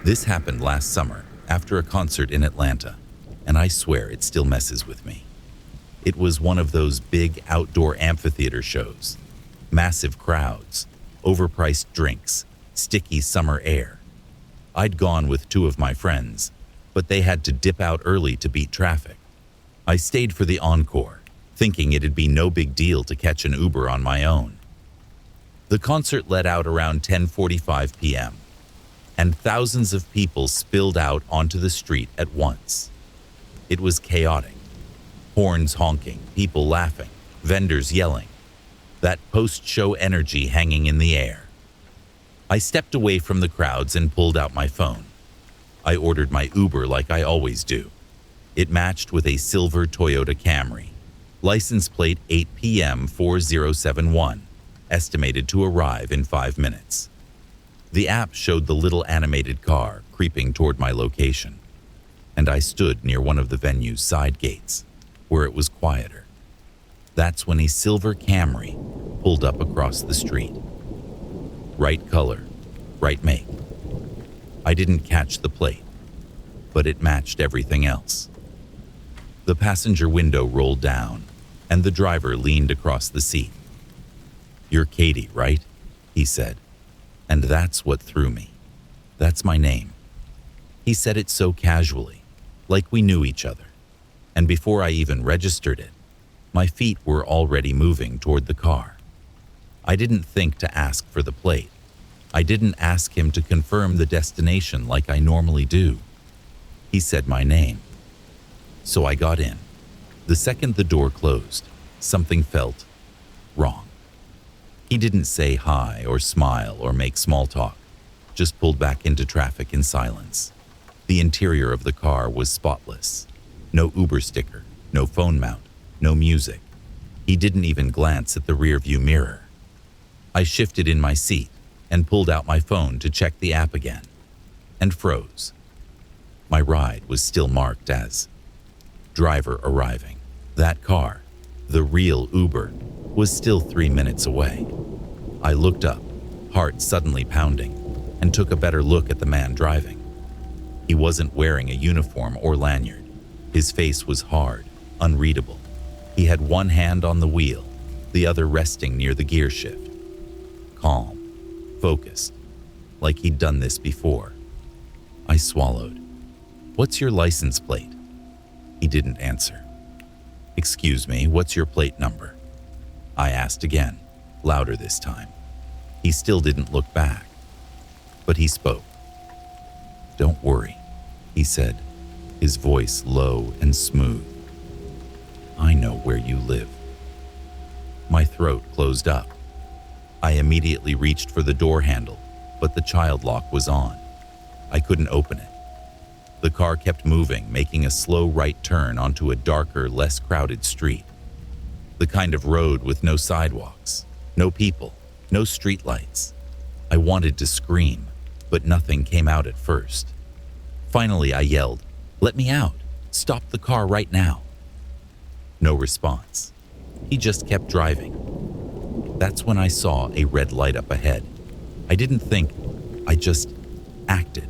This happened last summer after a concert in Atlanta, and I swear it still messes with me. It was one of those big outdoor amphitheater shows. Massive crowds, overpriced drinks, sticky summer air. I'd gone with two of my friends, but they had to dip out early to beat traffic. I stayed for the encore, thinking it'd be no big deal to catch an Uber on my own. The concert let out around 10:45 p.m., and thousands of people spilled out onto the street at once. It was chaotic. Horns honking, people laughing, vendors yelling. That post-show energy hanging in the air. I stepped away from the crowds and pulled out my phone. I ordered my Uber like I always do. It matched with a silver Toyota Camry. License plate 8PM4071, estimated to arrive in 5 minutes. The app showed the little animated car creeping toward my location, and I stood near one of the venue's side gates, where it was quieter. That's when a silver Camry pulled up across the street. Right color, right make. I didn't catch the plate, but it matched everything else. The passenger window rolled down, and the driver leaned across the seat. "You're Katie, right?" he said. And that's what threw me. That's my name. He said it so casually, like we knew each other. And before I even registered it, my feet were already moving toward the car. I didn't think to ask for the plate. I didn't ask him to confirm the destination like I normally do. He said my name. So I got in. The second the door closed, something felt wrong. He didn't say hi or smile or make small talk, just pulled back into traffic in silence. The interior of the car was spotless. No Uber sticker, no phone mount, no music. He didn't even glance at the rearview mirror. I shifted in my seat and pulled out my phone to check the app again, and froze. My ride was still marked as driver arriving. That car, the real Uber, was still 3 minutes away. I looked up, heart suddenly pounding, and took a better look at the man driving. He wasn't wearing a uniform or lanyard. His face was hard, unreadable. He had one hand on the wheel, the other resting near the gear shift. Calm, focused, like he'd done this before. I swallowed. "What's your license plate?" He didn't answer. "Excuse me, what's your plate number?" I asked again, louder this time. He still didn't look back, but he spoke. "Don't worry," he said, his voice low and smooth. "I know where you live." My throat closed up. I immediately reached for the door handle, but the child lock was on. I couldn't open it. The car kept moving, making a slow right turn onto a darker, less crowded street. The kind of road with no sidewalks, no people, no streetlights. I wanted to scream, but nothing came out at first. Finally, I yelled, "Let me out! Stop the car right now!" No response. He just kept driving. That's when I saw a red light up ahead. I didn't think, I just acted.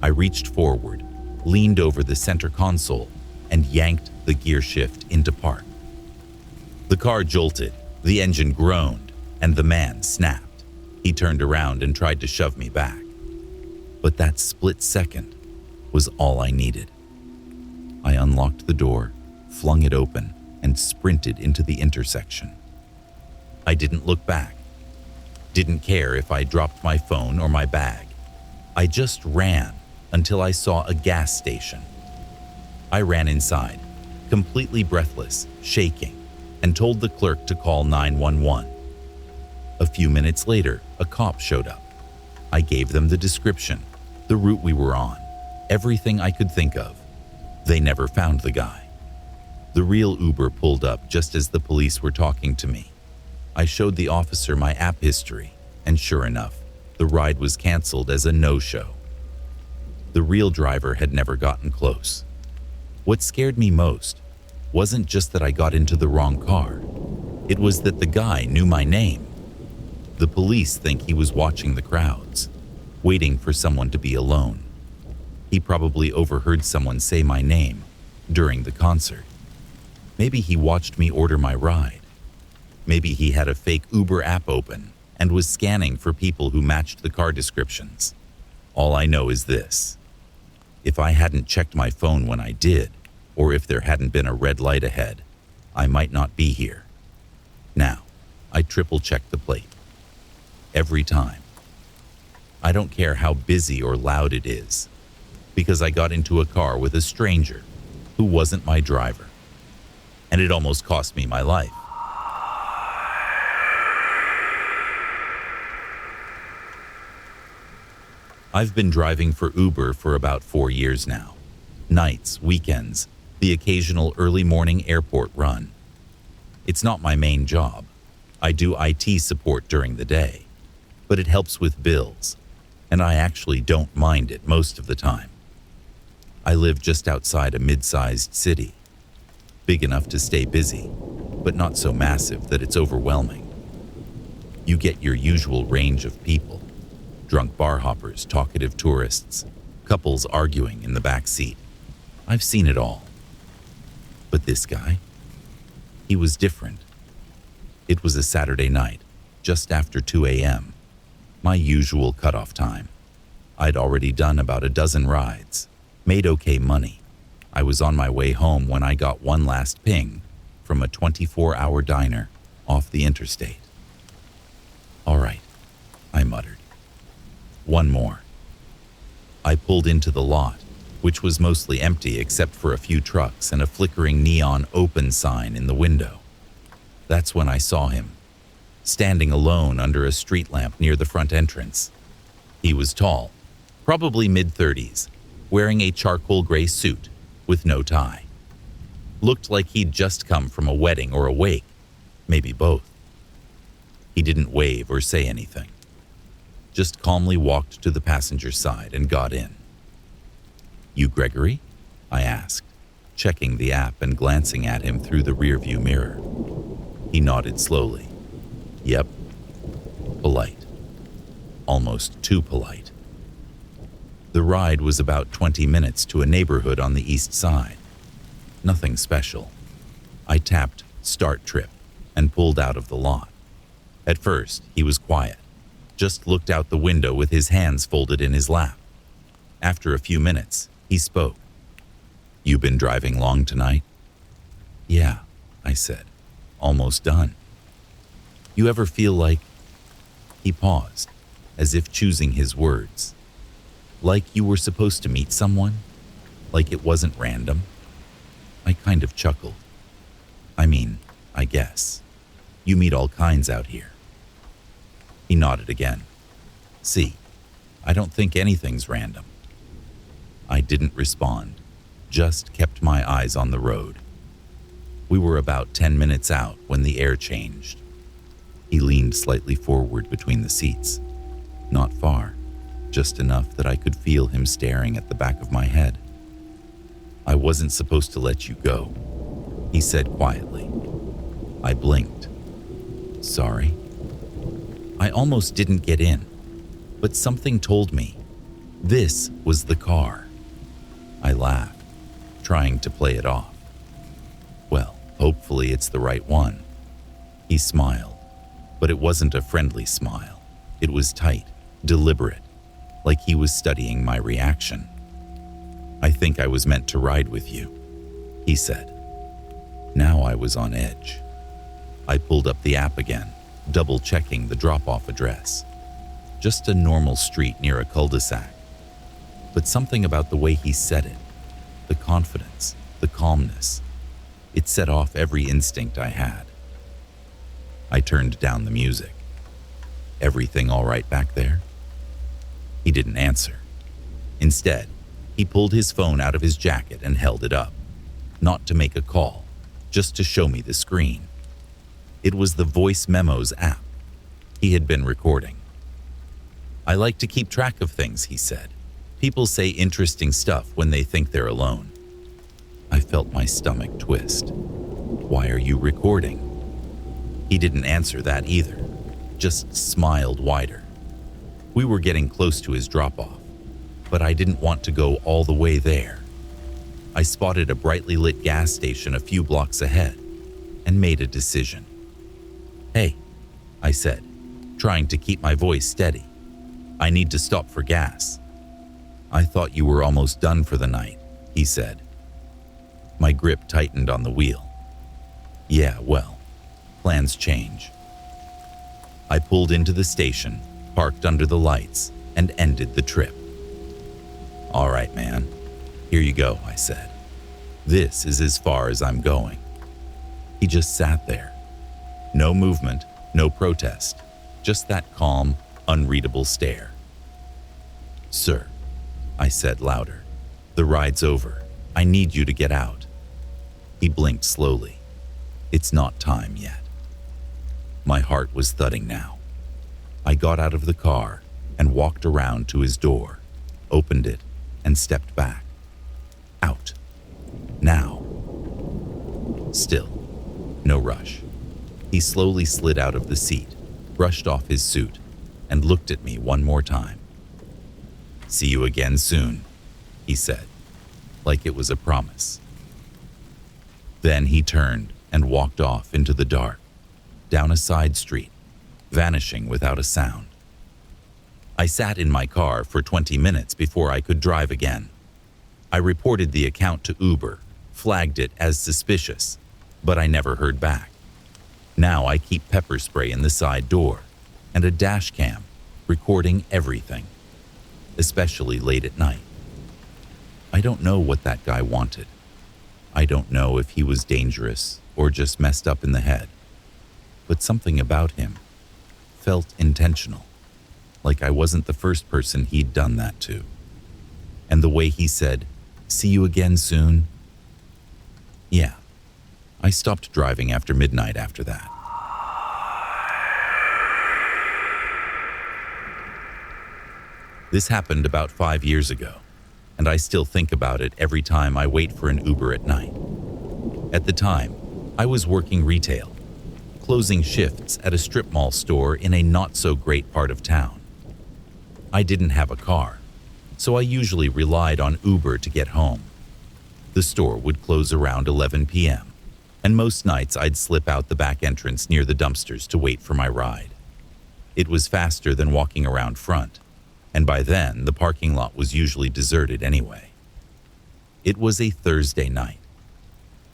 I reached forward, leaned over the center console, and yanked the gear shift into park. The car jolted, the engine groaned, and the man snapped. He turned around and tried to shove me back. But that split second was all I needed. I unlocked the door, flung it open, and sprinted into the intersection. I didn't look back. Didn't care if I dropped my phone or my bag. I just ran until I saw a gas station. I ran inside, completely breathless, shaking, and told the clerk to call 911. A few minutes later, a cop showed up. I gave them the description, the route we were on, everything I could think of. They never found the guy. The real Uber pulled up just as the police were talking to me. I showed the officer my app history, and sure enough, the ride was canceled as a no-show. The real driver had never gotten close. What scared me most wasn't just that I got into the wrong car. It was that the guy knew my name. The police think he was watching the crowds. waiting for someone to be alone. He probably overheard someone say my name during the concert. Maybe he watched me order my ride. Maybe he had a fake Uber app open and was scanning for people who matched the car descriptions. All I know is this: if I hadn't checked my phone when I did, or if there hadn't been a red light ahead, I might not be here. Now, I triple-check the plate. Every time. I don't care how busy or loud it is, because I got into a car with a stranger who wasn't my driver, and it almost cost me my life. I've been driving for Uber for about 4 years now. Nights, weekends, the occasional early morning airport run. It's not my main job. I do IT support during the day, but it helps with bills, and I actually don't mind it most of the time. I live just outside a mid-sized city, big enough to stay busy, but not so massive that it's overwhelming. You get your usual range of people: drunk bar hoppers, talkative tourists, couples arguing in the back seat. I've seen it all. But this guy, he was different. It was a Saturday night, just after 2 a.m., my usual cutoff time. I'd already done about a dozen rides, made okay money. I was on my way home when I got one last ping from a 24-hour diner off the interstate. "All right," I muttered. "One more." I pulled into the lot, which was mostly empty except for a few trucks and a flickering neon open sign in the window. That's when I saw him, standing alone under a street lamp near the front entrance. He was tall, probably mid-30s, wearing a charcoal gray suit with no tie. Looked like he'd just come from a wedding or a wake, maybe both. He didn't wave or say anything, just calmly walked to the passenger side and got in. "You Gregory?" I asked, checking the app and glancing at him through the rearview mirror. He nodded slowly. "Yep." Polite. Almost too polite. The ride was about 20 minutes to a neighborhood on the east side. Nothing special. I tapped "Start Trip" and pulled out of the lot. At first, he was quiet, just looked out the window with his hands folded in his lap. After a few minutes, he spoke. "You been driving long tonight?" "Yeah," I said. "Almost done." "You ever feel like—" He paused, as if choosing his words. "Like you were supposed to meet someone? Like it wasn't random?" I kind of chuckled. "I mean, I guess. You meet all kinds out here." He nodded again. "See, I don't think anything's random." I didn't respond, just kept my eyes on the road. We were about 10 minutes out when the air changed. He leaned slightly forward between the seats. Not far, just enough that I could feel him staring at the back of my head. "I wasn't supposed to let you go," he said quietly. I blinked. "Sorry." I almost didn't get in, but something told me this was the car. I laughed, trying to play it off. "Well, hopefully it's the right one." He smiled, but it wasn't a friendly smile. It was tight, deliberate, like he was studying my reaction. "I think I was meant to ride with you," he said. Now I was on edge. I pulled up the app again, double-checking the drop-off address. Just a normal street near a cul-de-sac. But something about the way he said it, the confidence, the calmness, it set off every instinct I had. I turned down the music. "Everything all right back there?" He didn't answer. Instead, he pulled his phone out of his jacket and held it up, not to make a call, just to show me the screen. It was the Voice Memos app. He had been recording. "I like to keep track of things," he said. "People say interesting stuff when they think they're alone." I felt my stomach twist. "Why are you recording?" He didn't answer that either, just smiled wider. We were getting close to his drop-off, but I didn't want to go all the way there. I spotted a brightly lit gas station a few blocks ahead and made a decision. "Hey," I said, trying to keep my voice steady. "I need to stop for gas." "I thought you were almost done for the night," he said. My grip tightened on the wheel. "Yeah, well, plans change." I pulled into the station, parked under the lights, and ended the trip. "All right, man. Here you go," I said. "This is as far as I'm going." He just sat there. No movement, no protest, just that calm, unreadable stare. "Sir," I said louder, "the ride's over. I need you to get out." He blinked slowly. "It's not time yet." My heart was thudding now. I got out of the car and walked around to his door, opened it, and stepped back. Out. Now. Still, no rush. He slowly slid out of the seat, brushed off his suit, and looked at me one more time. "See you again soon," he said, like it was a promise. Then he turned and walked off into the dark, down a side street, vanishing without a sound. I sat in my car for 20 minutes before I could drive again. I reported the account to Uber, flagged it as suspicious, but I never heard back. Now I keep pepper spray in the side door and a dash cam, recording everything, especially late at night. I don't know what that guy wanted. I don't know if he was dangerous or just messed up in the head, but something about him felt intentional, like I wasn't the first person he'd done that to. And the way he said, "See you again soon." Yeah, I stopped driving after midnight after that. This happened about 5 years ago, and I still think about it every time I wait for an Uber at night. At the time, I was working retail, closing shifts at a strip mall store in a not-so-great part of town. I didn't have a car, so I usually relied on Uber to get home. The store would close around 11 p.m., and most nights I'd slip out the back entrance near the dumpsters to wait for my ride. It was faster than walking around front, and by then the parking lot was usually deserted anyway. It was a Thursday night.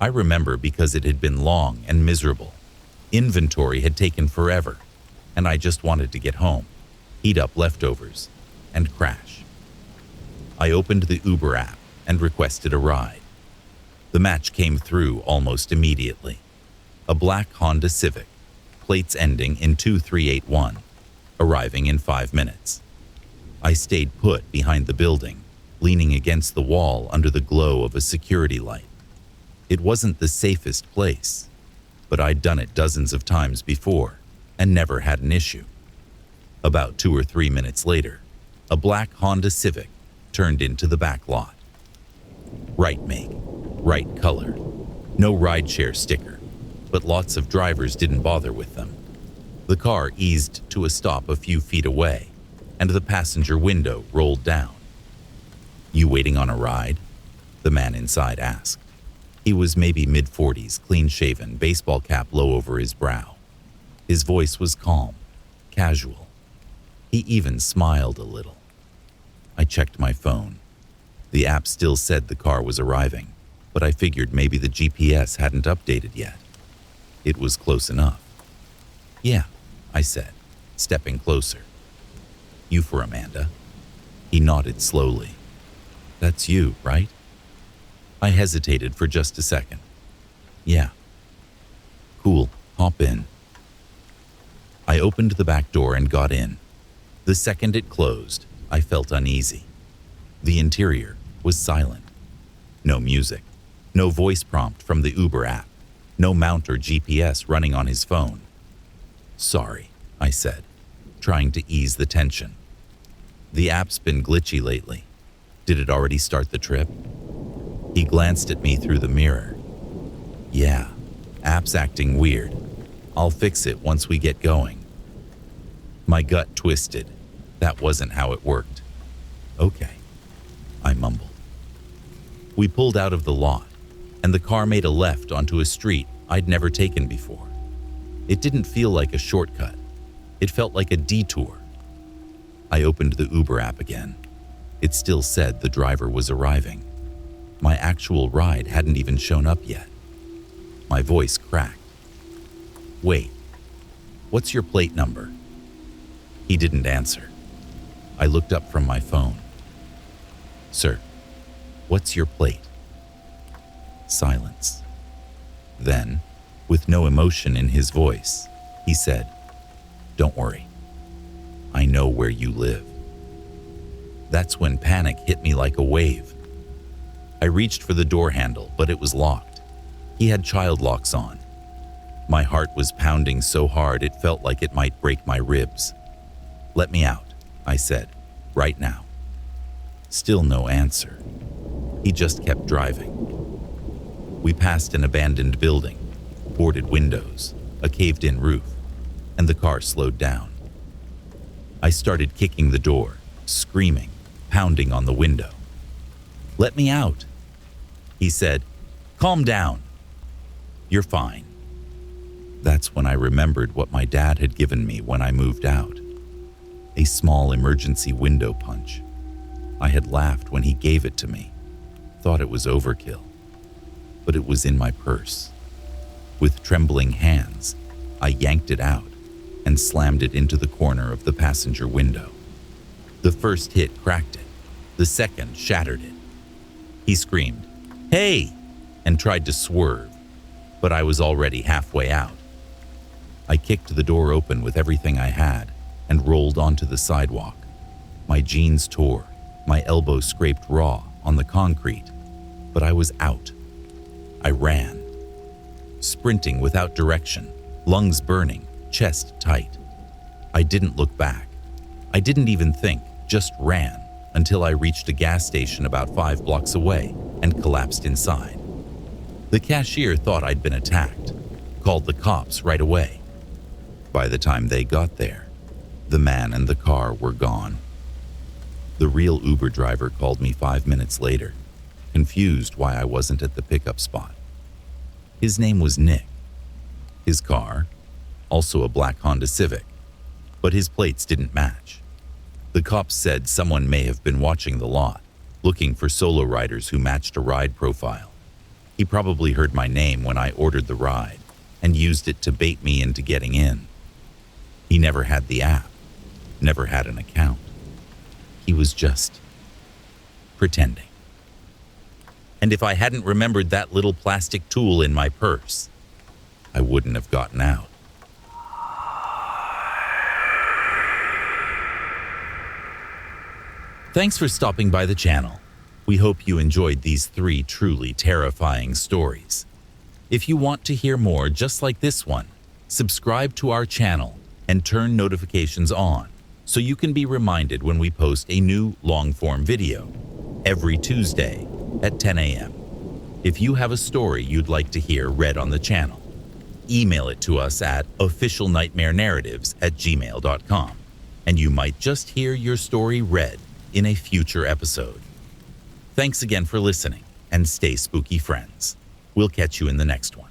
I remember because it had been long and miserable. Inventory had taken forever, and I just wanted to get home, heat up leftovers, and crash. I opened the Uber app and requested a ride. The match came through almost immediately. A black Honda Civic, plates ending in 2381, arriving in 5 minutes. I stayed put behind the building, leaning against the wall under the glow of a security light. It wasn't the safest place, but I'd done it dozens of times before and never had an issue. About 2 or 3 minutes later, a black Honda Civic turned into the back lot. Right make, right color, no rideshare sticker, but lots of drivers didn't bother with them. The car eased to a stop a few feet away, and the passenger window rolled down. "You waiting on a ride?" the man inside asked. He was maybe mid-40s, clean-shaven, baseball cap low over his brow. His voice was calm, casual. He even smiled a little. I checked my phone. The app still said the car was arriving, but I figured maybe the GPS hadn't updated yet. It was close enough. "Yeah," I said, stepping closer. "You for Amanda?" He nodded slowly. "That's you, right?" I hesitated for just a second. "Yeah." "Cool, hop in." I opened the back door and got in. The second it closed, I felt uneasy. The interior was silent. No music, no voice prompt from the Uber app, no mount or GPS running on his phone. "Sorry," I said, trying to ease the tension. "The app's been glitchy lately. Did it already start the trip?" He glanced at me through the mirror. "Yeah, app's acting weird. I'll fix it once we get going." My gut twisted. That wasn't how it worked. Okay, I mumbled. We pulled out of the lot, and the car made a left onto a street I'd never taken before. It didn't feel like a shortcut. It felt like a detour. I opened the Uber app again. It still said the driver was arriving. My actual ride hadn't even shown up yet. My voice cracked. Wait, what's your plate number? He didn't answer. I looked up from my phone. Sir, what's your plate? Silence. Then, with no emotion in his voice, he said, Don't worry. I know where you live. That's when panic hit me like a wave. I reached for the door handle, but it was locked. He had child locks on. My heart was pounding so hard it felt like it might break my ribs. Let me out, I said, right now. Still no answer. He just kept driving. We passed an abandoned building, boarded windows, a caved-in roof, and the car slowed down. I started kicking the door, screaming, pounding on the window. Let me out. He said, Calm down. You're fine. That's when I remembered what my dad had given me when I moved out. A small emergency window punch. I had laughed when he gave it to me, thought it was overkill, but it was in my purse. With trembling hands, I yanked it out and slammed it into the corner of the passenger window. The first hit cracked it. The second shattered it. He screamed, Hey! And tried to swerve, but I was already halfway out. I kicked the door open with everything I had and rolled onto the sidewalk. My jeans tore, my elbow scraped raw on the concrete, but I was out. I ran, sprinting without direction, lungs burning, chest tight. I didn't look back. I didn't even think, just ran until I reached a gas station about 5 blocks away and collapsed inside. The cashier thought I'd been attacked, called the cops right away. By the time they got there, the man and the car were gone. The real Uber driver called me 5 minutes later, confused why I wasn't at the pickup spot. His name was Nick. His car, also a black Honda Civic, but his plates didn't match. The cops said someone may have been watching the lot, looking for solo riders who matched a ride profile. He probably heard my name when I ordered the ride and used it to bait me into getting in. He never had the app, never had an account. He was just pretending. And if I hadn't remembered that little plastic tool in my purse, I wouldn't have gotten out. Thanks for stopping by the channel. We hope you enjoyed these 3 truly terrifying stories. If you want to hear more just like this one, subscribe to our channel and turn notifications on so you can be reminded when we post a new long-form video every Tuesday at 10 a.m. If you have a story you'd like to hear read on the channel, email it to us at officialnightmarenarratives@gmail.com, and you might just hear your story read in a future episode. Thanks again for listening, and stay spooky, friends. We'll catch you in the next one.